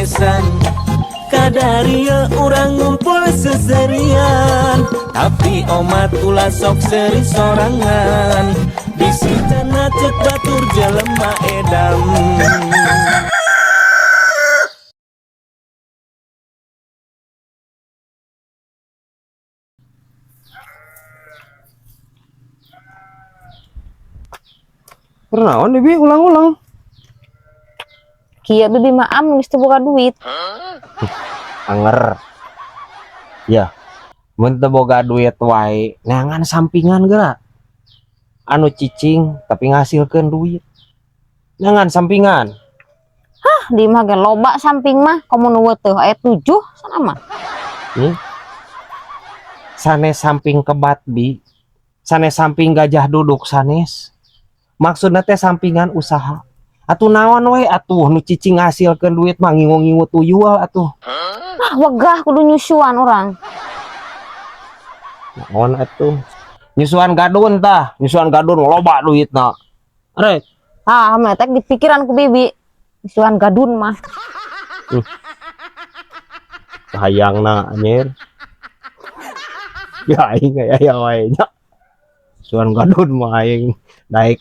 bebesan kadaria orang ngumpul seserian, tapi omat ulah sok seri sorangan, bisitana cek batur jelema edam. Pernaon Bibi ulang-ulang. Kia Bibi maam geus teu boga duit. Anger. Ya. Mun teu boga duit wae, neangan sampingan geura. Anu cicing tapi ngasilkeun duit. Neangan sampingan. Hah, di mah ge loba samping mah, komo nu teu aya 7 sana mah. Sanes samping kebat Bi. Sanes samping gajah duduk sanes. Maksudna teh sampingan usaha. Atuh naon we atuh nu cicing ngasilkeun duit mah ngingu-ngingu tuyul atuh. Ah, wegah kudu nyusuan orang. Naon atuh? Nyusuan gadun tah, nyusuan gadun loba duitna. Rek. Ah, mah tek di pikiran ku Bibi. Nyusuan gadun mah. Hayangna anjir. Ya aing aya wae nya. Nyusuan gadun mah aing naik.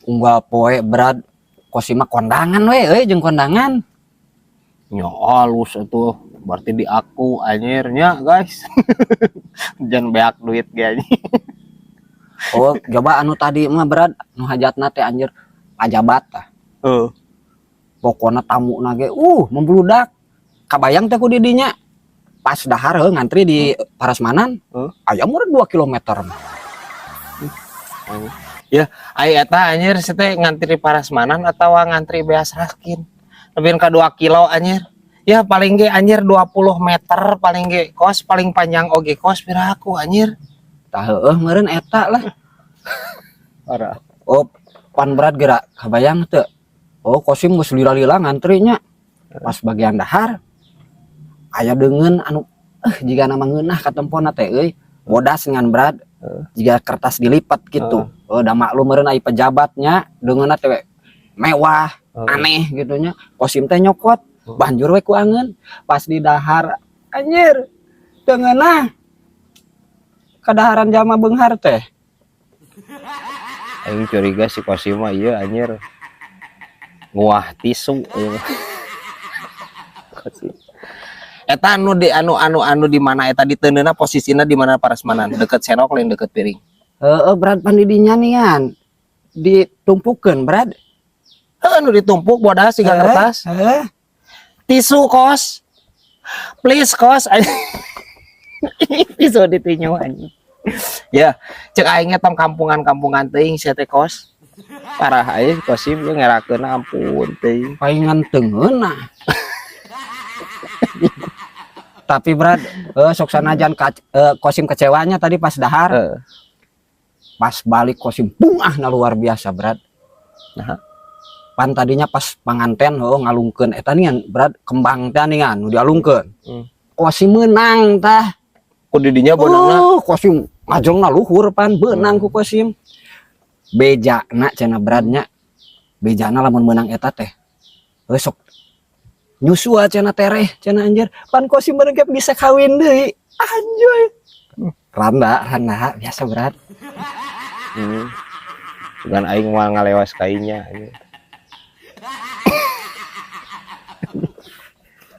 Unggal poe berat kosima kondangan we jeung kondangan. Ya halus atuh, berarti di aku anjirnya guys. Jangan beak duit ge anjing. Oh, coba anu tadi mah berat nu hajatna teh anjir pajabat tah. Pokona tamuna ge membludak. Kabayang teh ku di dinya. Pas dahar ngantri di Parasmanan. Aya meureun 2 kilometer. Ya, ai eta anjir teh ngantri Parasmanan atau ngantri beas raskin. Lebih ka 2 kilo anjir. Ya paling ge anjir 20 meter paling ge kos paling panjang oge kos piraku anjir. Tah heueuh meureun eta lah. Parah. Oh, pan berat geura kabayang teu. Oh, kosim geus lila-lila ngantrinya. Pas bagian dahar aya deungeun anu jiga nama ngeunah ka tempona teh euy. Bodas ngan berat. Jika kertas dilipat gitu. Udah maklum meureun aya pejabatnya deungeunna teh mewah, aneh gitunya. Kosim teh nyokot, banjur we ku angeun. Pas di dahar anjir deungeunna kadaharan jalma beunghar teh. Aing curiga si Kosim mah ieu anjir. Nguah tisu. Eta anu di anu di mana eta diteundeuna posisina di mana Parasmanan, deket senok lain deket piring. Berat pandidinya nian ditumpukeun berat. Anu ditumpuk bodas siga kertas. Tisu kos. Please kos. Tisu ditinyu anjing. Ya, cek aing tam kampungan-kampungan teuing sia teh kos. Parah aya Kosim ye ngerakeun ampun teuing. Paingan teungeunna. Tapi berat sok sanajan Kosim kecewanya tadi pas dahar. Pas balik Kosim bungahna luar biasa berat. Nah, pan tadinya pas panganten ngalungkeun eta ningan berat kembang teh ningan nu dialungkeun. Kosim meunang tah. Ku di dinya beunangna. Kosim ngajongna luhur pan beunang ku Kosim. Bejana cenah beratnya. Bejana lamun meunang eta teh. Sok nyusu cenah tereh cenah anjir. Pan Kosim beunang bisa kawin deui. Anjoy. Randa biasa berat. Dengan aing mah ngalewas kainya.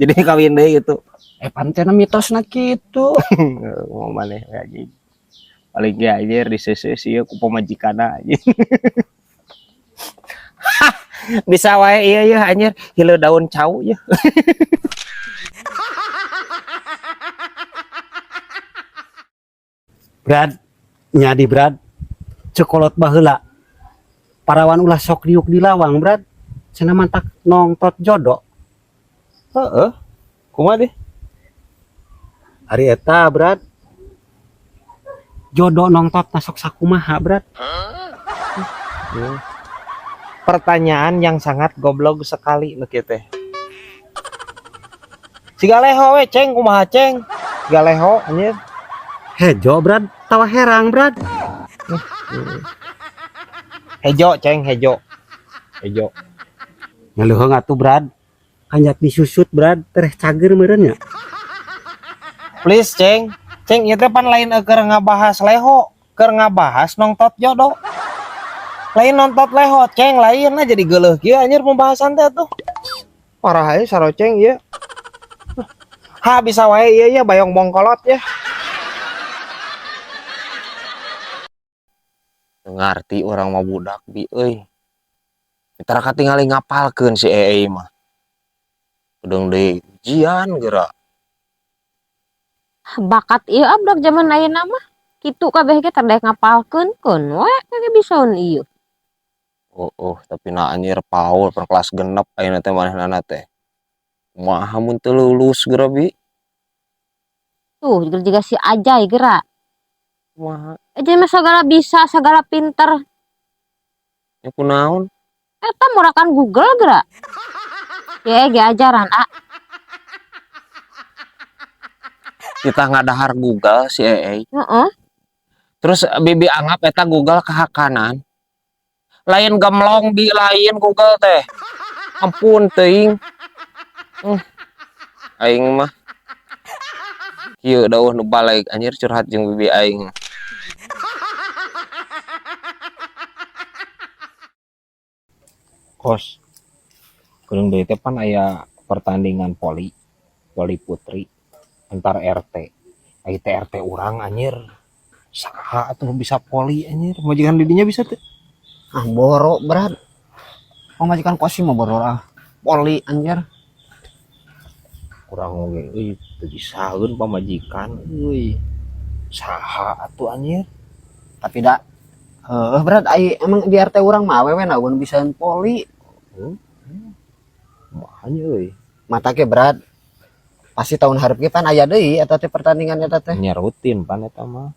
Jadi kawin deui gitu. Pan cenah mitosna kitu. Mau maneh anjing. Paling ge anjir diseuseus ieu ku pamajikanna anjing. Bisa wae ieu yeuh anjir hileu daun cau yeuh. Brad, nyadi Brad, cekolot baheula. Parawan ulah sok diuk di lawang Brad. Cenah mantak nongtot jodoh. Heeh. Kumaha deh? Hari eta Brad. Jodoh nongtot nasok sakumaha Brad. Pertanyaan yang sangat goblok sekali nu kieu teh. Siga leho we ceng kumaha ceng? Siga leho anjir. Hejo Brad, tawa herang Brad. Hejo ceng, hejo. Ngeluhung atuh Brad. Kanjak disusut Brad, tereh cager meureun nya. Please ceng. Ceng ieu teh pan lain keur ngabahas leho, keur ngabahas nongtot jodoh. Lain nontot leho, ceng lain nah jadi geuleuh kieu anjir pembahasan teh tuh. Parah aja saroceng ya. Ha bisa wae iya ya bayong bongkolot ya. Ngarti orang mau budak bi euy. Kita katingali ngapalkeun si Eey mah. Udang deui jian geura. Bakat ieu abdak zaman ayeuna mah. Kitu kabeh ge terdek ngapalkeun keun we kage bisaun ieu. Tapi na anjir Paul per kelas genep ayeuna teh manehna teh. Kumaha mun teu lulus geura bi? Tuh juga si Ajay geura. Kumaha? Ajay mah segala bisa, segala pinter. Ya kunaon? Eta murakan Google geura. Ya ge ajaran Kita ngadahar Google si Eey. Heeh. Terus bibi anggap eta Google kehakanan. Lain gemlong bi lain Google teh. Ampun teuing. Aing mah kieu dawuh nu balik anjir curhat jeung bibi aing. Kos. Kurang deui teh pan aya pertandingan poli putri antar RT. Ai teh RT urang anjir. Saha atuh bisa poli anjir? Majikan didinya bisa teh. Ah boro Brad. Pemajikan kosim mah boro ah. Poli anjir. Kurang oge euy teu disaeun pamajikan euy. Saha atuh anjir? Tapi da Brad ai emang di RT urang mah awewe naon bisaeun poli. Makanya euy. Mata ke Brad. Pasti tahun hareup ge pan aya deui eta teh pertandingan eta teh. Nya rutin pan eta mah.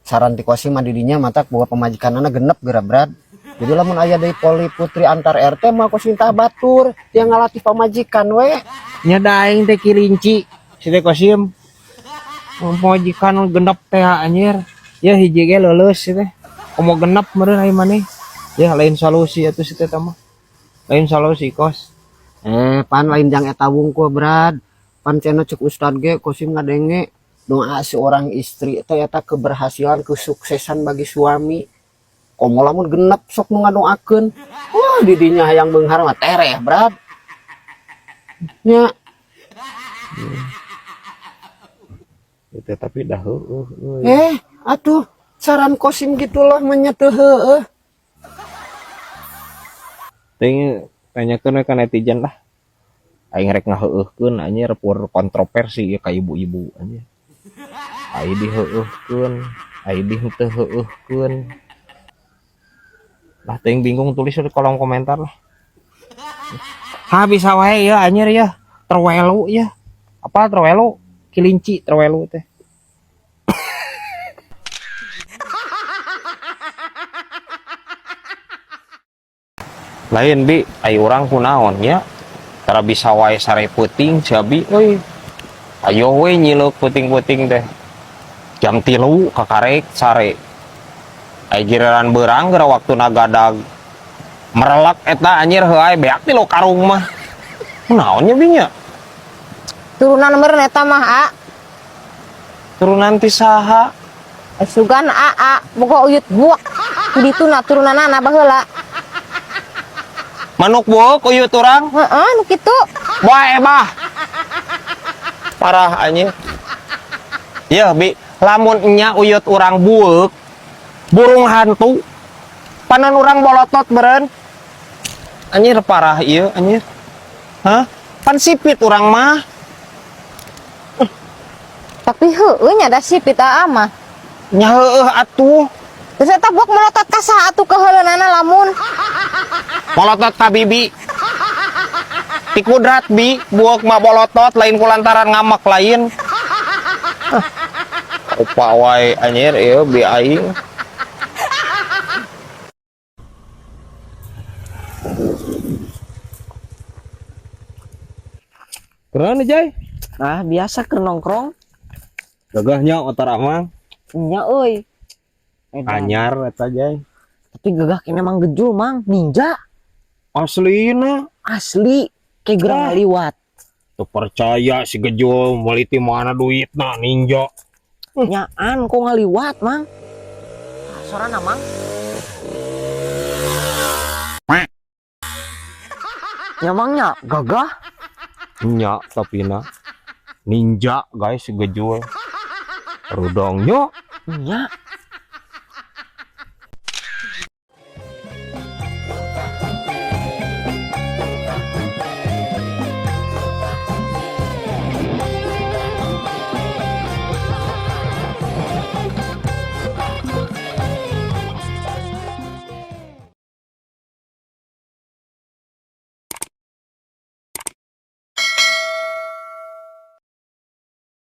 Saran ti kosim mah didinya matak bahwa pemajikanana genep geura Brad. Jadi lamun aya deui poli putri antar RT mah kosim tah batur, dia ngalatih pamajikan we. Nya daing teh kilinci si teh kosim. Pamajikan genep teh anjir. Ya hiji ge leuleus si teh. Komo genep meureun ai maneh. Ya lain solusi atuh si teh mah. Lain solusi kos. Pan lain jang eta wungkul Brad. Pan cenah cek ustad ge kosim ngadenge doa seorang istri teh eta keberhasilan kesuksesan bagi suami. Komo lamun genep sok nu ngadoakeun. Wah didinya hayang beunghar mah tereh Brad. Nya. Itu tapi dah heueuh. Atuh saran kosim gitulah menyet heueuh. Tanyakeun we ka netizen lah. Aing rek ngaheueuhkeun anjir pur kontroversi ya ka ibu-ibu anjir. Ai diheueuhkeun, ai teu heueuhkeun. Lah teuing bingung tulis di kolom komentar lah. Ha bisa wae ya anjir ya. Terwelu ya. Apa terwelu? Kilinci terwelu teh. Lain bi, ai urang kunaon nya? Tara bisa wae sare peuting cabi euy. Ayo we nyileuk peuting-peuting teh. Jam 3 kakarek sare. Ai giliran beurang geura waktuna gadag. Merelek eta anjir heuai beak ti lo karung mah. Kunaon nya binya? Turunan meureun eta mah Turunan ti saha? Sugan boga uyut buak. Dituna turunanana baheula. Manuk buuk uyut urang? Heeh nu kitu. Bae bah. Parah anjir. Ya bi, lamun nya uyut urang buuk, burung hantu. Panan urang bolotot beren. Anjir parah ieu anjir. Hah? Pan sipit urang mah. Tapi heueuh nya da sipit mah. Nya heueuh atuh. Terus eta buak melotot ka saha atuh keheuleunan lamun. Bolotot ka bibi. Ti kudrat bi, buak mah bolotot lain kulantaran ngamak lain. Rupa wae anjir ieu bi aing. Keren Jay. Nah, biasa keur nongkrong. Gagahnya otar amang. Nya euy. Anyar eta Jay. Tapi gagah kene emang gejul mang, ninja Aslina asli kayak gerang liwat. tuh percaya si Gejol meliti mana duit nah ninja. Nyaan kok ngaliwat mang. Sorana mang. Nyamangnya gagah. Nya tapi na ninja guys si Gejol. Rudongnya Nya